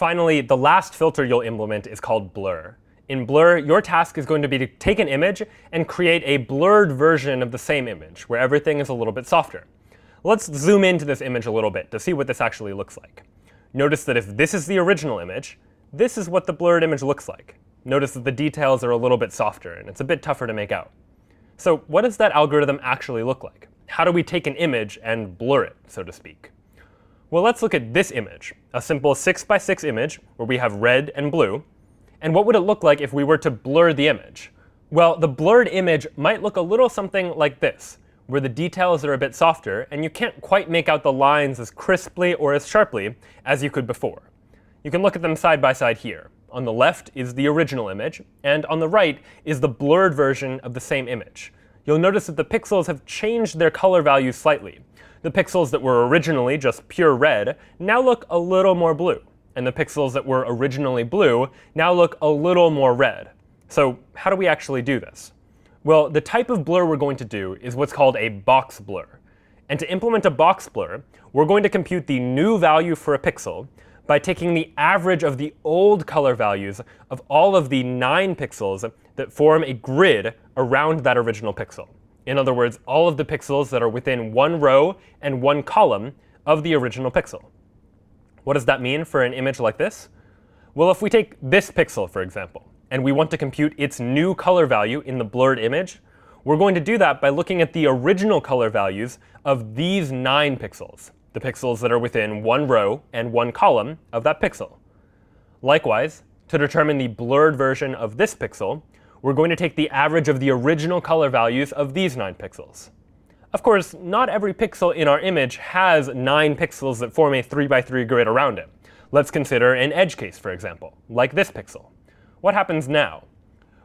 Finally, the last filter you'll implement is called blur. In blur, your task is going to be to take an image and create a blurred version of the same image, where everything is a little bit softer. Let's zoom into this image a little bit to see what this actually looks like. Notice that if this is the original image, this is what the blurred image looks like. Notice that the details are a little bit softer, and it's a bit tougher to make out. So what does that algorithm actually look like? How do we take an image and blur it, so to speak? Well, let's look at this image, a simple 6x6 image where we have red and blue. And what would it look like if we were to blur the image? Well, the blurred image might look a little something like this, where the details are a bit softer, and you can't quite make out the lines as crisply or as sharply as you could before. You can look at them side by side here. On the left is the original image, and on the right is the blurred version of the same image. You'll notice that the pixels have changed their color values slightly. The pixels that were originally just pure red now look a little more blue, and the pixels that were originally blue now look a little more red. So how do we actually do this? Well, the type of blur we're going to do is what's called a box blur. And to implement a box blur, we're going to compute the new value for a pixel by taking the average of the old color values of all of the 9 pixels that form a grid around that original pixel. In other words, all of the pixels that are within one row and one column of the original pixel. What does that mean for an image like this? Well, if we take this pixel, for example, and we want to compute its new color value in the blurred image, we're going to do that by looking at the original color values of these 9 pixels, the pixels that are within one row and one column of that pixel. Likewise, to determine the blurred version of this pixel, we're going to take the average of the original color values of these 9 pixels. Of course, not every pixel in our image has 9 pixels that form a 3x3 grid around it. Let's consider an edge case, for example, like this pixel. What happens now?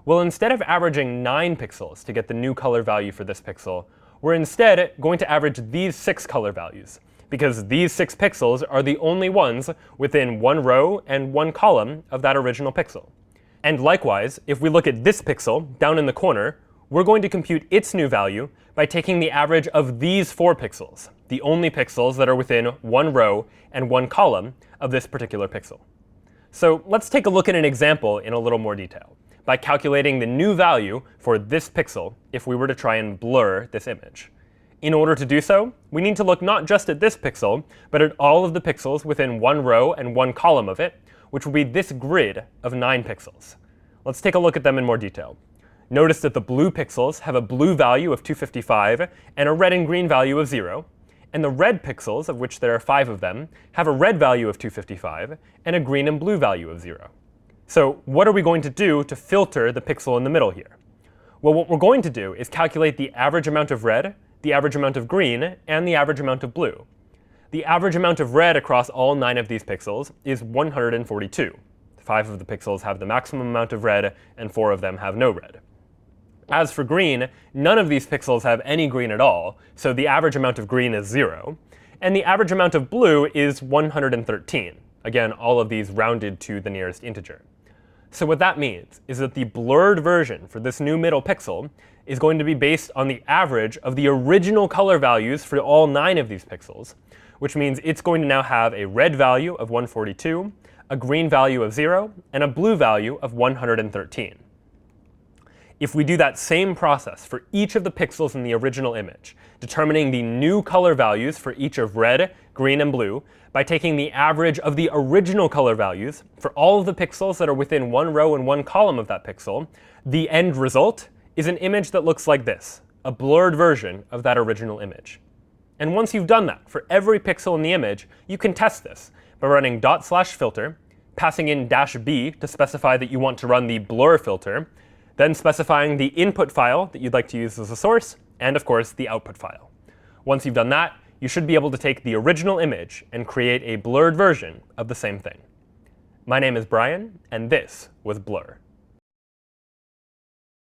Well, instead of averaging 9 pixels to get the new color value for this pixel, we're instead going to average these 6 color values, because these 6 pixels are the only ones within one row and one column of that original pixel. And likewise, if we look at this pixel down in the corner, we're going to compute its new value by taking the average of these 4 pixels, the only pixels that are within one row and one column of this particular pixel. So let's take a look at an example in a little more detail by calculating the new value for this pixel if we were to try and blur this image. In order to do so, we need to look not just at this pixel, but at all of the pixels within one row and one column of it, which will be this grid of 9 pixels. Let's take a look at them in more detail. Notice that the blue pixels have a blue value of 255 and a red and green value of 0. And the red pixels, of which there are 5 of them, have a red value of 255 and a green and blue value of 0. So what are we going to do to filter the pixel in the middle here? Well, what we're going to do is calculate the average amount of red, the average amount of green, and the average amount of blue. The average amount of red across all 9 of these pixels is 142. 5 of the pixels have the maximum amount of red, and 4 of them have no red. As for green, none of these pixels have any green at all, so the average amount of green is 0. And the average amount of blue is 113. Again, all of these rounded to the nearest integer. So what that means is that the blurred version for this new middle pixel is going to be based on the average of the original color values for all 9 of these pixels, which means it's going to now have a red value of 142, a green value of 0, and a blue value of 113. If we do that same process for each of the pixels in the original image, determining the new color values for each of red, green, and blue by taking the average of the original color values for all of the pixels that are within one row and one column of that pixel, the end result is an image that looks like this, a blurred version of that original image. And once you've done that for every pixel in the image, you can test this by running /filter, passing in -b to specify that you want to run the blur filter, then specifying the input file that you'd like to use as a source, and of course the output file. Once you've done that, you should be able to take the original image and create a blurred version of the same thing. My name is Brian, and this was Blur.